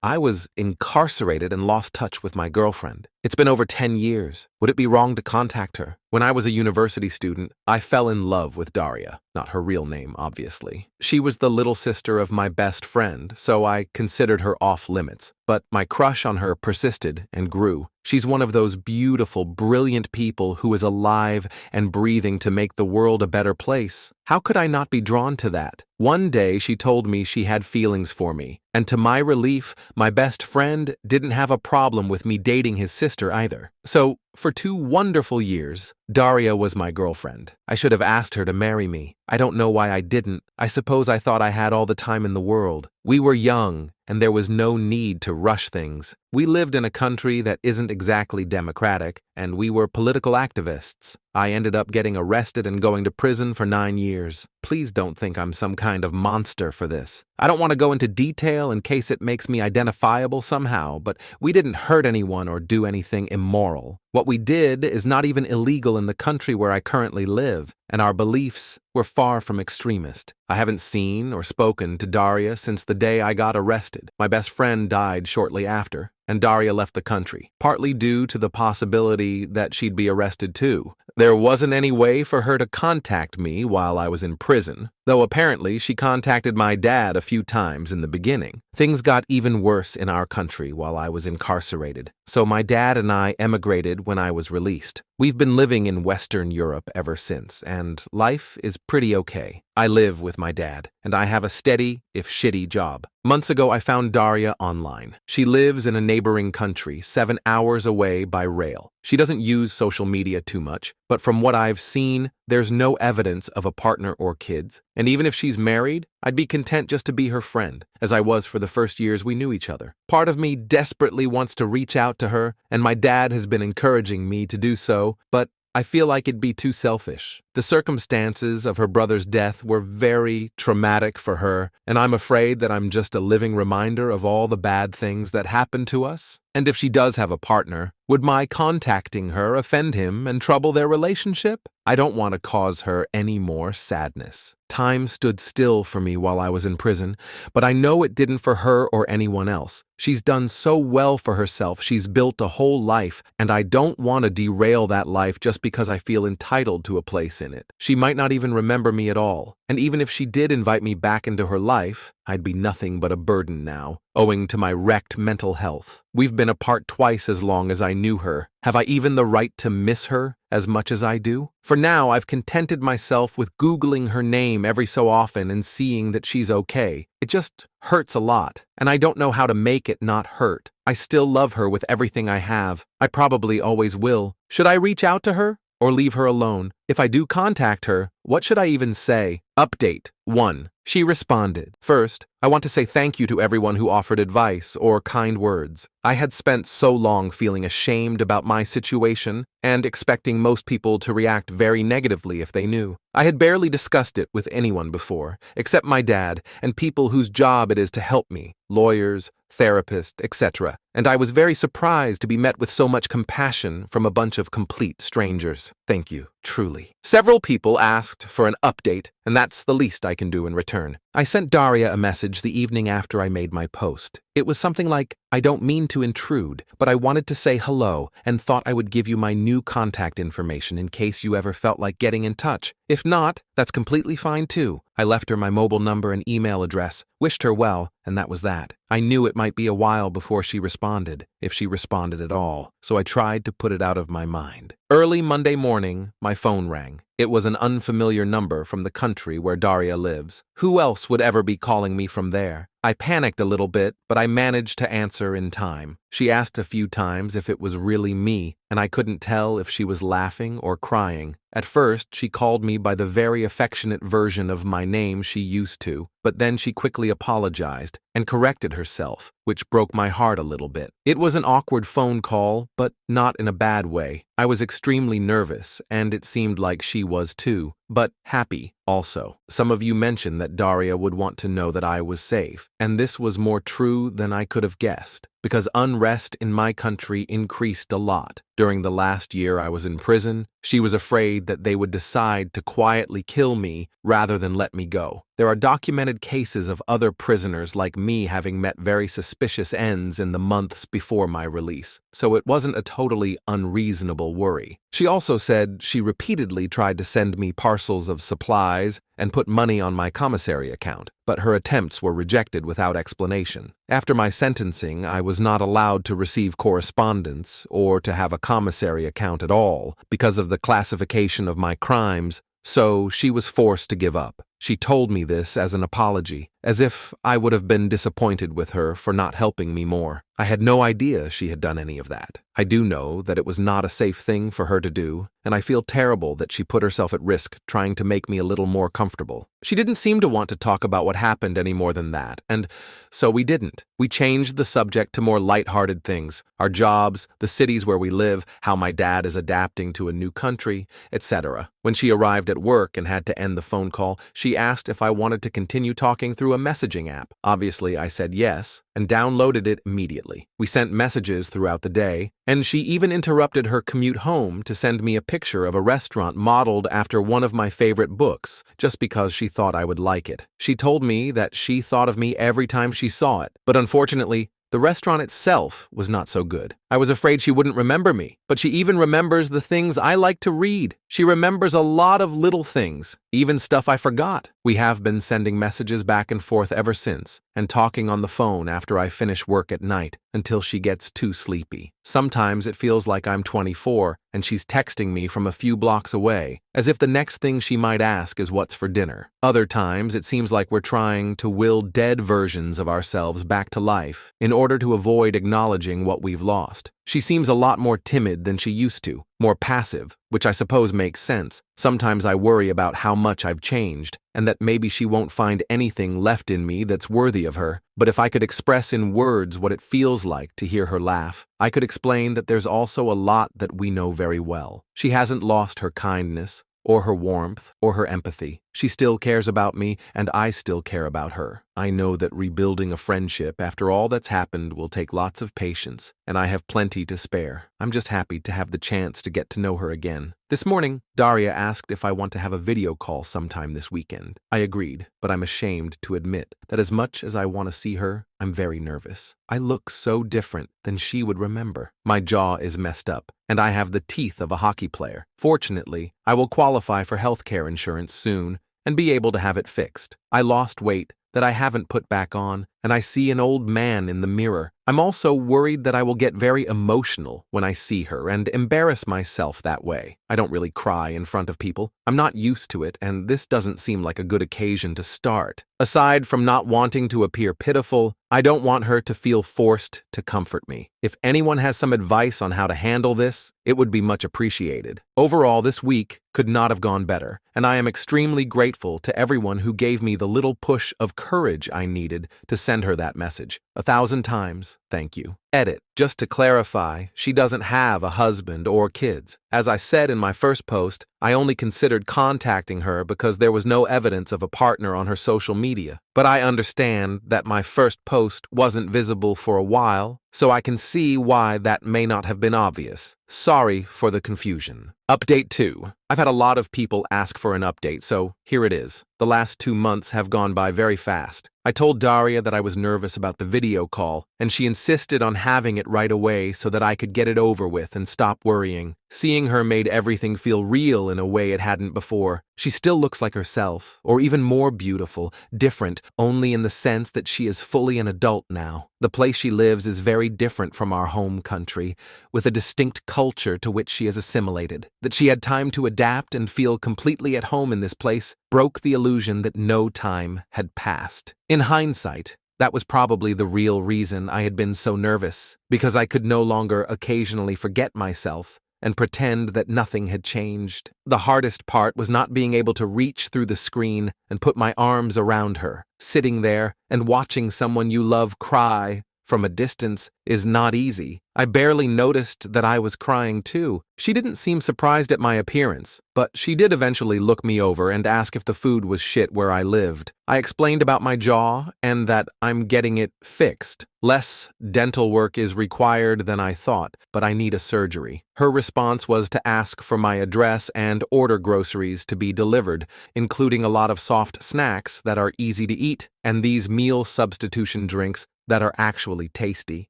I was incarcerated and lost touch with my girlfriend. It's been over 10 years. Would it be wrong to contact her? When I was a university student, I fell in love with Daria. Not her real name, obviously. She was the little sister of my best friend, so I considered her off limits. But my crush on her persisted and grew. She's one of those beautiful, brilliant people who is alive and breathing to make the world a better place. How could I not be drawn to that? One day she told me she had feelings for me, and to my relief, my best friend didn't have a problem with me dating his sister either. So, for 2 wonderful years, Daria was my girlfriend. I should have asked her to marry me. I don't know why I didn't. I suppose I thought I had all the time in the world. We were young, and there was no need to rush things. We lived in a country that isn't exactly democratic, and we were political activists. I ended up getting arrested and going to prison for 9 years. Please don't think I'm some kind of monster for this. I don't want to go into detail in case it makes me identifiable somehow, but we didn't hurt anyone or do anything immoral. What we did is not even illegal in the country where I currently live, and our beliefs were far from extremist. I haven't seen or spoken to Daria since the day I got arrested. My best friend died shortly after, and Daria left the country, partly due to the possibility that she'd be arrested too. There wasn't any way for her to contact me while I was in prison, though apparently she contacted my dad a few times in the beginning. Things got even worse in our country while I was incarcerated, so my dad and I emigrated when I was released. We've been living in Western Europe ever since, and life is pretty okay. I live with my dad, and I have a steady, if shitty, job. Months ago, I found Daria online. She lives in a neighboring country, 7 hours away by rail. She doesn't use social media too much, but from what I've seen, there's no evidence of a partner or kids. And even if she's married, I'd be content just to be her friend, as I was for the first years we knew each other. Part of me desperately wants to reach out to her, and my dad has been encouraging me to do so, but I feel like it'd be too selfish. The circumstances of her brother's death were very traumatic for her, and I'm afraid that I'm just a living reminder of all the bad things that happened to us. And if she does have a partner, would my contacting her offend him and trouble their relationship? I don't want to cause her any more sadness. Time stood still for me while I was in prison, but I know it didn't for her or anyone else. She's done so well for herself, she's built a whole life, and I don't want to derail that life just because I feel entitled to a place in it. She might not even remember me at all, and even if she did invite me back into her life, I'd be nothing but a burden now, owing to my wrecked mental health. We've been apart twice as long as I knew her. Have I even the right to miss her as much as I do? For now, I've contented myself with Googling her name every so often and seeing that she's okay. It just hurts a lot, and I don't know how to make it not hurt. I still love her with everything I have. I probably always will. Should I reach out to her or leave her alone? If I do contact her, what should I even say? Update 1. She responded. First, I want to say thank you to everyone who offered advice or kind words. I had spent so long feeling ashamed about my situation and expecting most people to react very negatively if they knew. I had barely discussed it with anyone before, except my dad and people whose job it is to help me, lawyers, therapists, etc. And I was very surprised to be met with so much compassion from a bunch of complete strangers. Thank you, truly. Several people asked for an update, and that's the least I can do in return. I sent Daria a message the evening after I made my post. It was something like, I don't mean to intrude, but I wanted to say hello and thought I would give you my new contact information in case you ever felt like getting in touch. If not, that's completely fine too. I left her my mobile number and email address, wished her well, and that was that. I knew it might be a while before she responded, if she responded at all, so I tried to put it out of my mind. Early Monday morning, my phone rang. It was an unfamiliar number from the country where Daria lives. Who else would ever be calling me from there? I panicked a little bit, but I managed to answer in time. She asked a few times if it was really me, and I couldn't tell if she was laughing or crying. At first, she called me by the very affectionate version of my name she used to, but then she quickly apologized and corrected herself, which broke my heart a little bit. It was an awkward phone call, but not in a bad way. I was extremely nervous, and it seemed like she was too, but happy also. Some of you mentioned that Daria would want to know that I was safe, and this was more true than I could have guessed. because unrest in my country increased a lot. During the last year I was in prison, she was afraid that they would decide to quietly kill me rather than let me go. There are documented cases of other prisoners like me having met very suspicious ends in the months before my release, so it wasn't a totally unreasonable worry. She also said she repeatedly tried to send me parcels of supplies and put money on my commissary account, but her attempts were rejected without explanation. After my sentencing, I was not allowed to receive correspondence or to have a commissary account at all because of the classification of my crimes, so she was forced to give up. She told me this as an apology, as if I would have been disappointed with her for not helping me more. I had no idea she had done any of that. I do know that it was not a safe thing for her to do, and I feel terrible that she put herself at risk trying to make me a little more comfortable. She didn't seem to want to talk about what happened any more than that, and so we didn't. We changed the subject to more lighthearted things: our jobs, the cities where we live, how my dad is adapting to a new country, etc. When she arrived at work and had to end the phone call, she asked if I wanted to continue talking through a messaging app. Obviously, I said yes, and downloaded it immediately. We sent messages throughout the day, and she even interrupted her commute home to send me a picture of a restaurant modeled after one of my favorite books, just because she thought I would like it. She told me that she thought of me every time she saw it, but unfortunately, the restaurant itself was not so good. I was afraid she wouldn't remember me, but she even remembers the things I like to read. She remembers a lot of little things, even stuff I forgot. We have been sending messages back and forth ever since, and talking on the phone after I finish work at night until she gets too sleepy. Sometimes it feels like I'm 24 and she's texting me from a few blocks away, as if the next thing she might ask is what's for dinner. Other times it seems like we're trying to will dead versions of ourselves back to life in order to avoid acknowledging what we've lost. She seems a lot more timid than she used to, more passive, which I suppose makes sense. Sometimes I worry about how much I've changed, and that maybe she won't find anything left in me that's worthy of her. But if I could express in words what it feels like to hear her laugh, I could explain that there's also a lot that we know very well. She hasn't lost her kindness, or her warmth, or her empathy. She still cares about me, and I still care about her. I know that rebuilding a friendship after all that's happened will take lots of patience, and I have plenty to spare. I'm just happy to have the chance to get to know her again. This morning, Daria asked if I want to have a video call sometime this weekend. I agreed, but I'm ashamed to admit that as much as I want to see her, I'm very nervous. I look so different than she would remember. My jaw is messed up, and I have the teeth of a hockey player. Fortunately, I will qualify for healthcare insurance soon and be able to have it fixed. I lost weight that I haven't put back on, and I see an old man in the mirror. I'm also worried that I will get very emotional when I see her and embarrass myself that way. I don't really cry in front of people. I'm not used to it, and this doesn't seem like a good occasion to start. Aside from not wanting to appear pitiful, I don't want her to feel forced to comfort me. If anyone has some advice on how to handle this, it would be much appreciated. Overall, this week could not have gone better, and I am extremely grateful to everyone who gave me the little push of courage I needed to send her that message. 1,000 times, thank you. Edit. Just to clarify, she doesn't have a husband or kids. As I said in my first post, I only considered contacting her because there was no evidence of a partner on her social media. But I understand that my first post wasn't visible for a while, so I can see why that may not have been obvious. Sorry for the confusion. Update 2. I've had a lot of people ask for an update, so here it is. The last 2 months have gone by very fast. I told Daria that I was nervous about the video call, and she insisted on having it right away so that I could get it over with and stop worrying. Seeing her made everything feel real in a way it hadn't before. She still looks like herself, or even more beautiful, different only in the sense that she is fully an adult now. The place she lives is very different from our home country, with a distinct culture to which she has assimilated. That she had time to adapt and feel completely at home in this place broke the illusion that no time had passed. In hindsight, that was probably the real reason I had been so nervous, because I could no longer occasionally forget myself and pretend that nothing had changed. The hardest part was not being able to reach through the screen and put my arms around her, sitting there and watching someone you love cry from a distance is not easy. I barely noticed that I was crying too. She didn't seem surprised at my appearance, but she did eventually look me over and ask if the food was shit where I lived. I explained about my jaw and that I'm getting it fixed. Less dental work is required than I thought, but I need a surgery. Her response was to ask for my address and order groceries to be delivered, including a lot of soft snacks that are easy to eat and these meal substitution drinks that are actually tasty.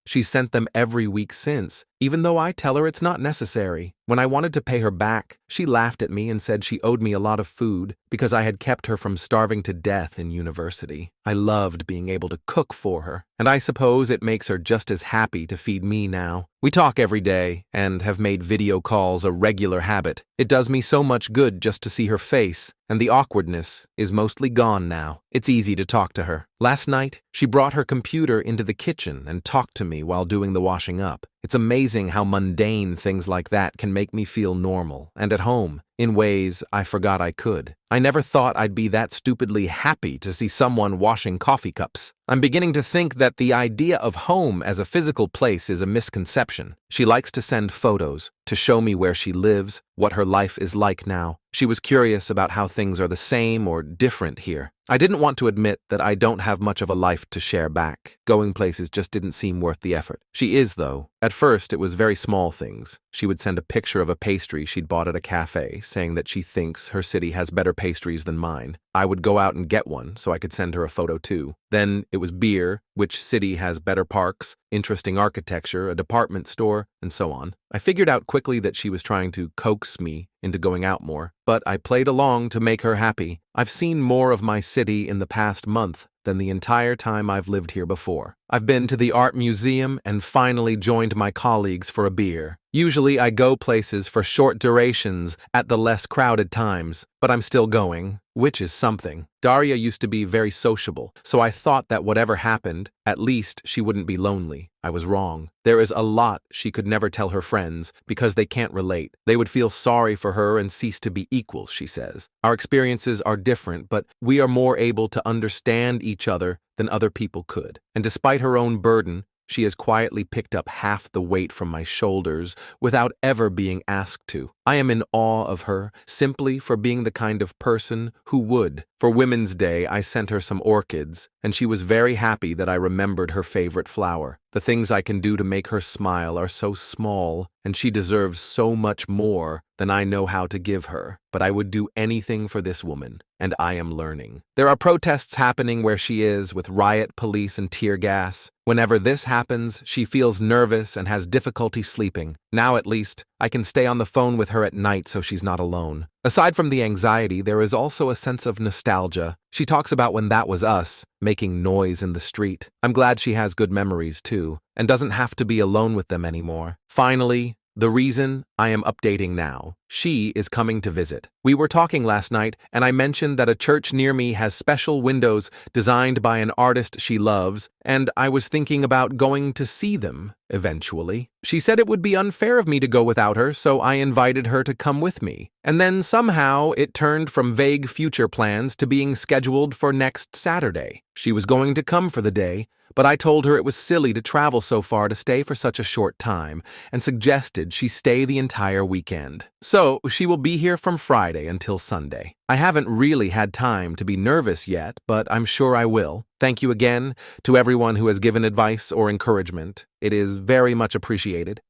She sent them every week since, even though I tell her it's not necessary. When I wanted to pay her back, she laughed at me and said she owed me a lot of food because I had kept her from starving to death in university. I loved being able to cook for her, and I suppose it makes her just as happy to feed me now. We talk every day and have made video calls a regular habit. It does me so much good just to see her face, and the awkwardness is mostly gone now. It's easy to talk to her. Last night, she brought her computer into the kitchen and talked to me while doing the washing up. It's amazing how mundane things like that can make me feel normal and at home in ways I forgot I could. I never thought I'd be that stupidly happy to see someone washing coffee cups. I'm beginning to think that the idea of home as a physical place is a misconception. She likes to send photos to show me where she lives, what her life is like now. She was curious about how things are the same or different here. I didn't want to admit that I don't have much of a life to share back. Going places just didn't seem worth the effort. She is, though. At first, it was very small things. She would send a picture of a pastry she'd bought at a cafe, saying that she thinks her city has better pastries than mine. I would go out and get one so I could send her a photo too. Then it was beer, which city has better parks, interesting architecture, a department store, and so on. I figured out quickly that she was trying to coax me into going out more, but I played along to make her happy. I've seen more of my city in the past month than the entire time I've lived here before. I've been to the art museum and finally joined my colleagues for a beer. Usually I go places for short durations at the less crowded times, but I'm still going, which is something. Daria used to be very sociable, so I thought that whatever happened, at least she wouldn't be lonely. I was wrong. There is a lot she could never tell her friends because they can't relate. They would feel sorry for her and cease to be equal, she says. Our experiences are different, but we are more able to understand each other than other people could. And despite her own burden, she has quietly picked up half the weight from my shoulders without ever being asked to. I am in awe of her simply for being the kind of person who would. For Women's Day, I sent her some orchids, and she was very happy that I remembered her favorite flower. The things I can do to make her smile are so small, and she deserves so much more than I know how to give her. But I would do anything for this woman, and I am learning. There are protests happening where she is with riot police and tear gas. Whenever this happens, she feels nervous and has difficulty sleeping. Now at least, I can stay on the phone with her at night so she's not alone. Aside from the anxiety, there is also a sense of nostalgia. She talks about when that was us, making noise in the street. I'm glad she has good memories too, and doesn't have to be alone with them anymore. Finally, the reason I am updating now. She is coming to visit. We were talking last night, and I mentioned that a church near me has special windows designed by an artist she loves, and I was thinking about going to see them eventually. She said it would be unfair of me to go without her, so I invited her to come with me. And then somehow it turned from vague future plans to being scheduled for next Saturday. She was going to come for the day, but I told her it was silly to travel so far to stay for such a short time and suggested she stay the entire weekend. So she will be here from Friday until Sunday. I haven't really had time to be nervous yet, but I'm sure I will. Thank you again to everyone who has given advice or encouragement. It is very much appreciated.